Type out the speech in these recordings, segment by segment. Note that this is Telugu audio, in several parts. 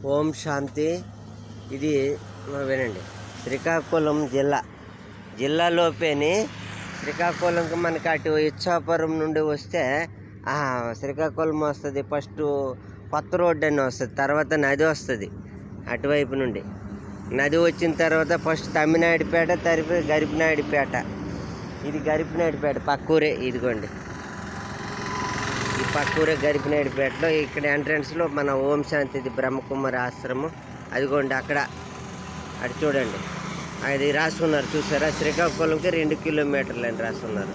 ఓం శాంతి. ఇది వినండి, శ్రీకాకుళం జిల్లాలోపేని శ్రీకాకుళంకి మనకి అటు ఇచ్చాపురం నుండి వస్తే శ్రీకాకుళం వస్తుంది. ఫస్ట్ కొత్త రోడ్డు అని వస్తుంది, తర్వాత నది వస్తుంది. అటువైపు నుండి నది వచ్చిన తర్వాత ఫస్ట్ తమ్మినాయుడిపేట, తర్వాత గరిపినాయుడిపేట. ఇది గరిపినాయుడిపేట పక్కూరే. ఇదిగోండి, ఈ పక్కూరే గరిపినాయుడిపేటలో. ఇక్కడ ఎంట్రన్స్లో మన ఓం శాంతిది బ్రహ్మకుమారి ఆశ్రమం. అదిగోండి అక్కడ, అటు చూడండి, అది రాసుకున్నారు చూసారా, శ్రీకాకుళంకి 2 కిలోమీటర్లు అని రాసుకున్నారు.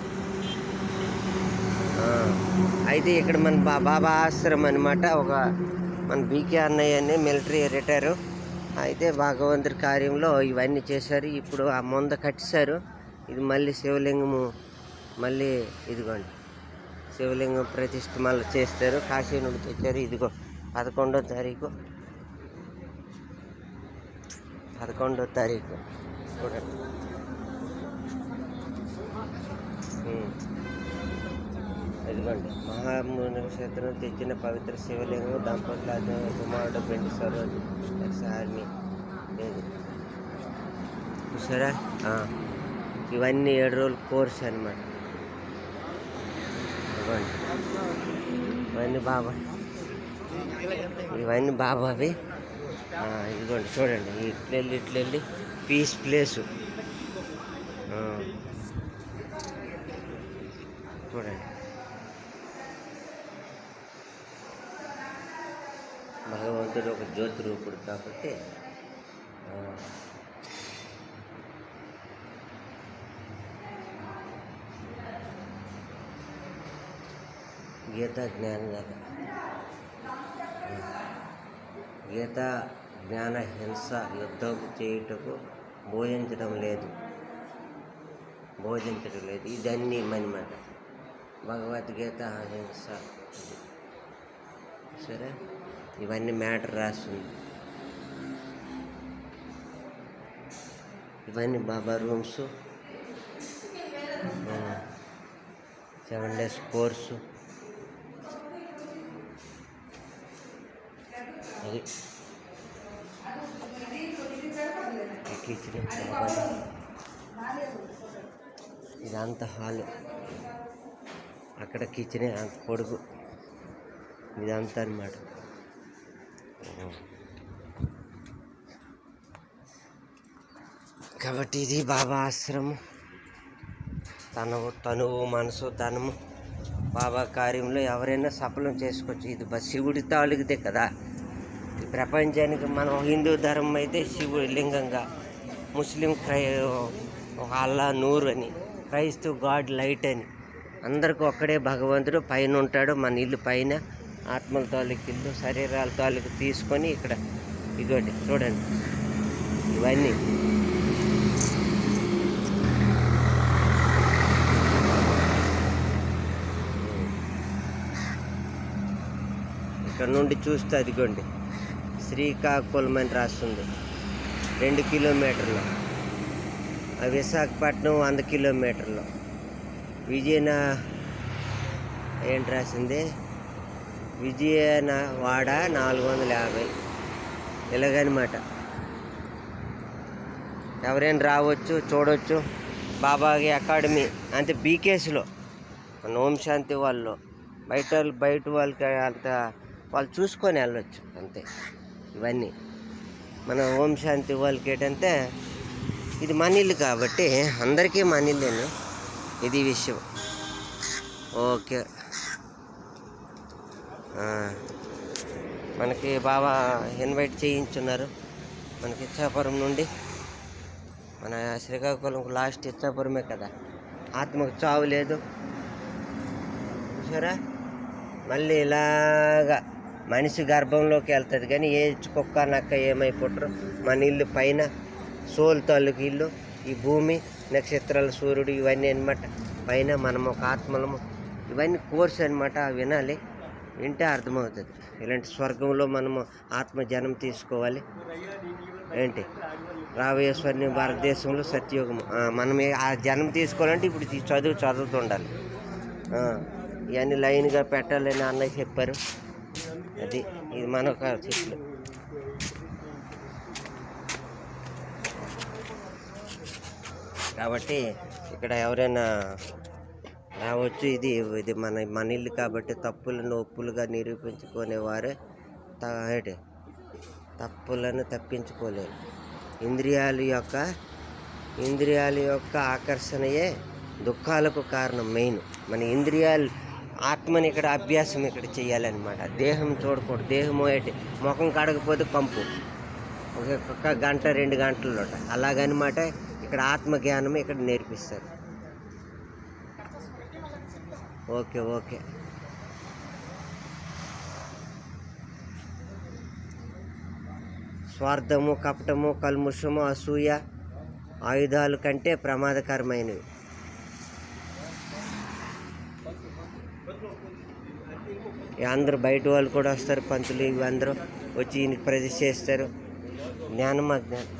అయితే ఇక్కడ మన బాబా ఆశ్రమం అనమాట. ఒక మన బీకే అన్నయ్య అని మిలిటరీ రిటైరు. అయితే భగవంతుడి కార్యంలో ఇవన్నీ చేశారు. ఇప్పుడు ఆ ముంద కట్టేశారు. ఇది మళ్ళీ శివలింగము, మళ్ళీ ఇదిగోండి శివలింగం ప్రతిష్ఠ మళ్ళీ చేస్తారు. కాశీ నుండి తెచ్చారు. ఇదిగో 11వ తారీఖు చూడండి. ఇదిగోండి మహాముని క్షేత్రం తెచ్చిన పవిత్ర శివలింగం. దంపతుల కుమారుడు పెండి సరోజు ఆర్మీ లేదు చూసారా. ఇవన్నీ 7 రోజుల కోర్స్ అనమాట. ఇవన్నీ బాబావి. ఇదిగోండి చూడండి, ఇట్లెళ్ళి పీస్ ప్లేసు చూడండి. భగవంతుడు ఒక జ్యోతి రూపుడు కాబట్టి గీత జ్ఞాన హింస యుద్ధం చేయుటకు బోధించడం లేదు. ఇదన్నీ అనమాట. భగవద్గీత అహింస. సరే, ఇవన్నీ మ్యాటర్ రాస్తుంది. ఇవన్నీ బాబా రూమ్స్, 7 days కోర్సు. అది కిచెన్, ఇదంతా హాలు. అక్కడ కిచెనే అంత పొడుగు, ఇదంతా అన్నమాట. కాబట్టి ఇది బాబా ఆశ్రమం. తనువు మనసు ధనము బాబా కార్యంలో ఎవరైనా సఫలం చేసుకోవచ్చు. ఇది శివుడి తాలూకుదే కదా. ఈ ప్రపంచానికి మనం హిందూ ధర్మం అయితే శివుడి లింగంగా, ముస్లిం ఒక అల్లా నూరు అని, క్రైస్తవ గాడ్ లైట్ అని. అందరికీ ఒక్కడే భగవంతుడు పైన ఉంటాడు. మన ఇల్లు పైన ఆత్మల తాలూకు ఇల్లు, శరీరాల తాలూకు తీసుకొని ఇక్కడ ఇదిగోండి చూడండి. ఇవన్నీ ఇక్కడ నుండి చూస్తే అదిగోండి శ్రీకాకుళం అని రాస్తుంది. 2 కిలోమీటర్లు. విశాఖపట్నం 100 కిలోమీటర్లు. ఏంటి రాసింది, విజయవాడ 450. ఇలాగనమాట. ఎవరైనా రావచ్చు, చూడవచ్చు. బాబాకి అకాడమీ అంటే బీకేస్లో మన ఓం శాంతి వాళ్ళు బయట వాళ్ళకి అంత వాళ్ళు చూసుకొని వెళ్ళొచ్చు అంతే. ఇవన్నీ మన ఓం శాంతి వాళ్ళకి ఏంటంటే ఇది మన ఇల్లు కాబట్టి అందరికీ మన ఇల్లేను. ఇది విషయం. ఓకే, మనకి బాబా ఇన్వైట్ చేయించున్నారు. మనకి ఇచ్చాపురం నుండి, మన శ్రీకాకుళం లాస్ట్ ఇచ్చాపురమే కదా. ఆత్మకు చావు లేదు చూసారా. మళ్ళీ ఇలాగా మనిషి గర్భంలోకి వెళ్తుంది కానీ ఏ కుక్క నక్క ఏమైపోతారు. మన ఇల్లు పైన సోల్ తాలూకు ఇల్లు, ఈ భూమి, నక్షత్రాలు, సూర్యుడు, ఇవన్నీ అనమాట పైన. మనం ఒక ఆత్మలము. ఇవన్నీ కోర్స్ అనమాట. వినాలి, వింటే అర్థమవుతుంది. ఇలాంటి స్వర్గంలో మనము ఆత్మ జన్మ తీసుకోవాలి. ఏంటి రాబోయే స్వర్ణ భారతదేశంలో సత్యయుగము. మనం ఆ జన్మ తీసుకోవాలంటే ఇప్పుడు చదువుతుండాలి. ఇవన్నీ లైన్గా పెట్టాలని అన్నయ్య చెప్పారు. అది ఇది మనొక చెట్లు. కాబట్టి ఇక్కడ ఎవరైనా రావచ్చు. ఇది ఇది మన ఇల్లు కాబట్టి తప్పులను ఒప్పులుగా నిరూపించుకునేవారే ఏంటి తప్పులను తప్పించుకోలేరు. ఇంద్రియాల యొక్క ఆకర్షణయే దుఃఖాలకు కారణం. మెయిన్ మన ఇంద్రియాలు ఆత్మని ఇక్కడ అభ్యాసం ఇక్కడ చేయాలన్నమాట. దేహం చూడకూడదు. దేహం ఏంటి ముఖం కడగపోతే కంపు ఒక గంట 2 గంటల్లో అలాగనమాట. ఇక్కడ ఆత్మజ్ఞానం ఇక్కడ నేర్పిస్తారు. ఓకే స్వార్థము, కపటము, కల్ముషము, అసూయ ఆయుధాల కంటే ప్రమాదకరమైనవి. అందరూ బయట వాళ్ళు కూడా వస్తారు, పంతులు ఇవి అందరూ వచ్చి ఈయనకి ప్రతిష్ఠ చేస్తారు. జ్ఞానం అజ్ఞానం